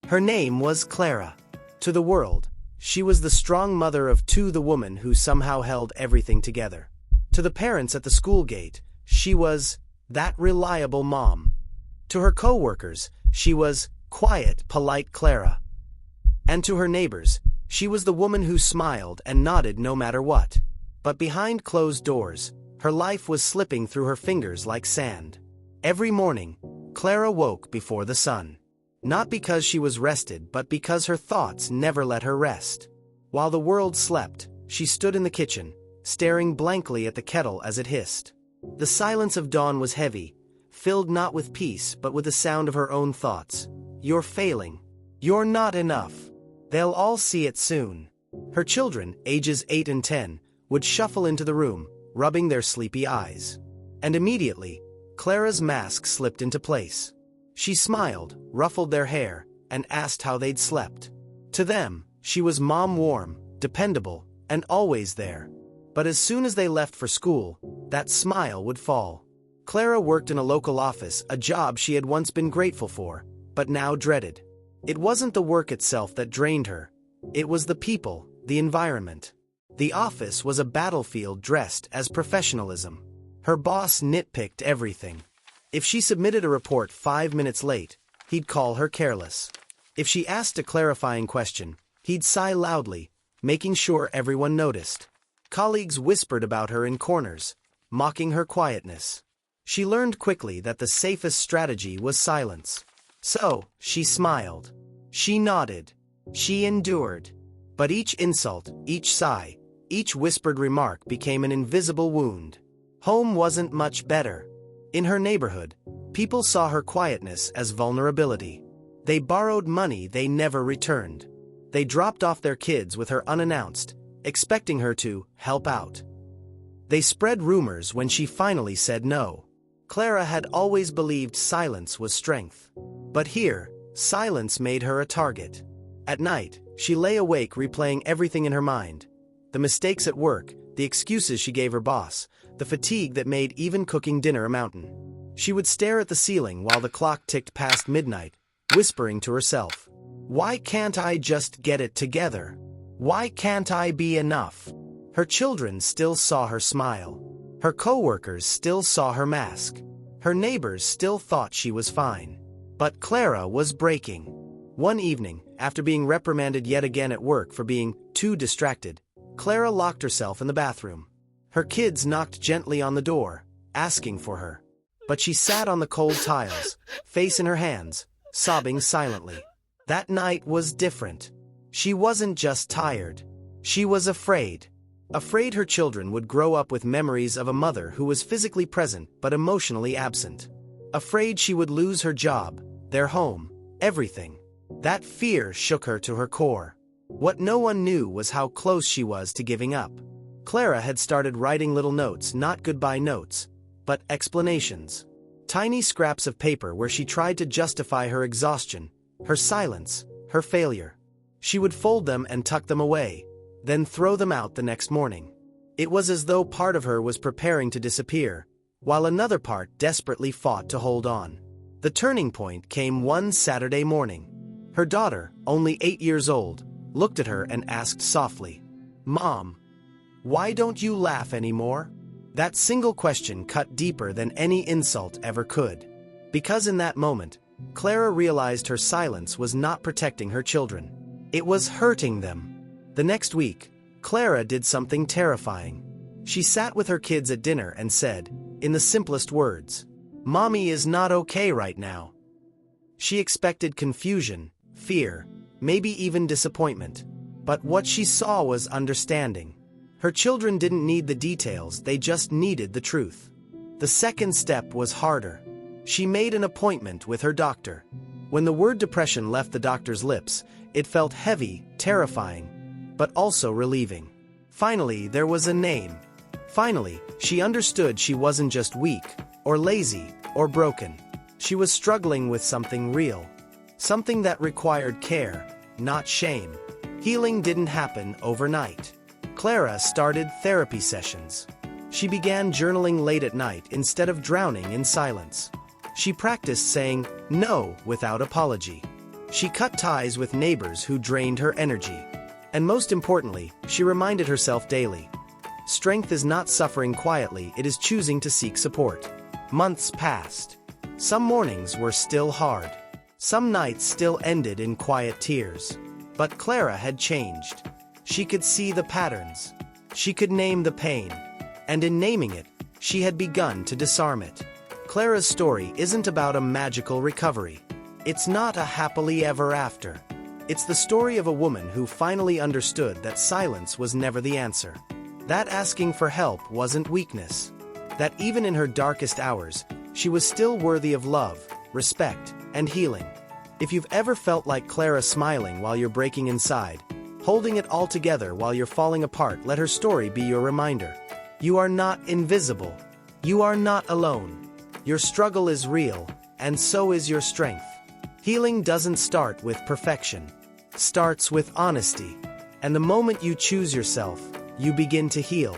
Her name was Clara. To the world, she was the strong mother of two, the woman who somehow held everything together. To the parents at the school gate, she was that reliable mom. To her co-workers, she was quiet, polite Clara. And to her neighbors, she was the woman who smiled and nodded no matter what. But behind closed doors, her life was slipping through her fingers like sand. Every morning, Clara woke before the sun. Not because she was rested, but because her thoughts never let her rest. While the world slept, she stood in the kitchen, staring blankly at the kettle as it hissed. The silence of dawn was heavy, filled not with peace but with the sound of her own thoughts. You're failing. You're not enough. They'll all see it soon. Her children, ages 8 and 10, would shuffle into the room, rubbing their sleepy eyes. And immediately, Clara's mask slipped into place. She smiled, ruffled their hair, and asked how they'd slept. To them, she was mom, warm, dependable, and always there. But as soon as they left for school, that smile would fall. Clara worked in a local office, a job she had once been grateful for, but now dreaded. It wasn't the work itself that drained her. It was the people, the environment. The office was a battlefield dressed as professionalism. Her boss nitpicked everything. If she submitted a report 5 minutes late, he'd call her careless. If she asked a clarifying question, he'd sigh loudly, making sure everyone noticed. Colleagues whispered about her in corners, mocking her quietness. She learned quickly that the safest strategy was silence. So, she smiled. She nodded. She endured. But each insult, each sigh, each whispered remark became an invisible wound. Home wasn't much better. In her neighborhood, people saw her quietness as vulnerability. They borrowed money they never returned. They dropped off their kids with her unannounced, expecting her to help out. They spread rumors when she finally said no. Clara had always believed silence was strength. But here, silence made her a target. At night, she lay awake replaying everything in her mind. The mistakes at work, the excuses she gave her boss, the fatigue that made even cooking dinner a mountain. She would stare at the ceiling while the clock ticked past midnight, whispering to herself, "Why can't I just get it together? Why can't I be enough?" Her children still saw her smile. Her co-workers still saw her mask. Her neighbors still thought she was fine. But Clara was breaking. One evening, after being reprimanded yet again at work for being too distracted, Clara locked herself in the bathroom. Her kids knocked gently on the door, asking for her. But she sat on the cold tiles, face in her hands, sobbing silently. That night was different. She wasn't just tired. She was afraid. Afraid her children would grow up with memories of a mother who was physically present but emotionally absent. Afraid she would lose her job, their home, everything. That fear shook her to her core. What no one knew was how close she was to giving up. Clara had started writing little notes, not goodbye notes, but explanations. Tiny scraps of paper where she tried to justify her exhaustion, her silence, her failure. She would fold them and tuck them away, then throw them out the next morning. It was as though part of her was preparing to disappear, while another part desperately fought to hold on. The turning point came one Saturday morning. Her daughter, only 8 years old, looked at her and asked softly, "Mom, why don't you laugh anymore?" That single question cut deeper than any insult ever could. Because in that moment, Clara realized her silence was not protecting her children. It was hurting them. The next week, Clara did something terrifying. She sat with her kids at dinner and said, in the simplest words, "Mommy is not okay right now." She expected confusion, fear, maybe even disappointment. But what she saw was understanding. Her children didn't need the details, they just needed the truth. The second step was harder. She made an appointment with her doctor. When the word depression left the doctor's lips, it felt heavy, terrifying, but also relieving. Finally, there was a name. Finally, she understood she wasn't just weak, or lazy, or broken. She was struggling with something real. Something that required care, not shame. Healing didn't happen overnight. Clara started therapy sessions. She began journaling late at night instead of drowning in silence. She practiced saying no without apology. She cut ties with neighbors who drained her energy. And most importantly, she reminded herself daily. Strength is not suffering quietly, it is choosing to seek support. Months passed. Some mornings were still hard. Some nights still ended in quiet tears. But Clara had changed. She could see the patterns. She could name the pain. And in naming it, she had begun to disarm it. Clara's story isn't about a magical recovery. It's not a happily ever after. It's the story of a woman who finally understood that silence was never the answer. That asking for help wasn't weakness. That even in her darkest hours, she was still worthy of love, respect, and healing. If you've ever felt like Clara smiling while you're breaking inside, holding it all together while you're falling apart, let her story be your reminder. You are not invisible. You are not alone. Your struggle is real, and so is your strength. Healing doesn't start with perfection. It starts with honesty. And the moment you choose yourself, you begin to heal.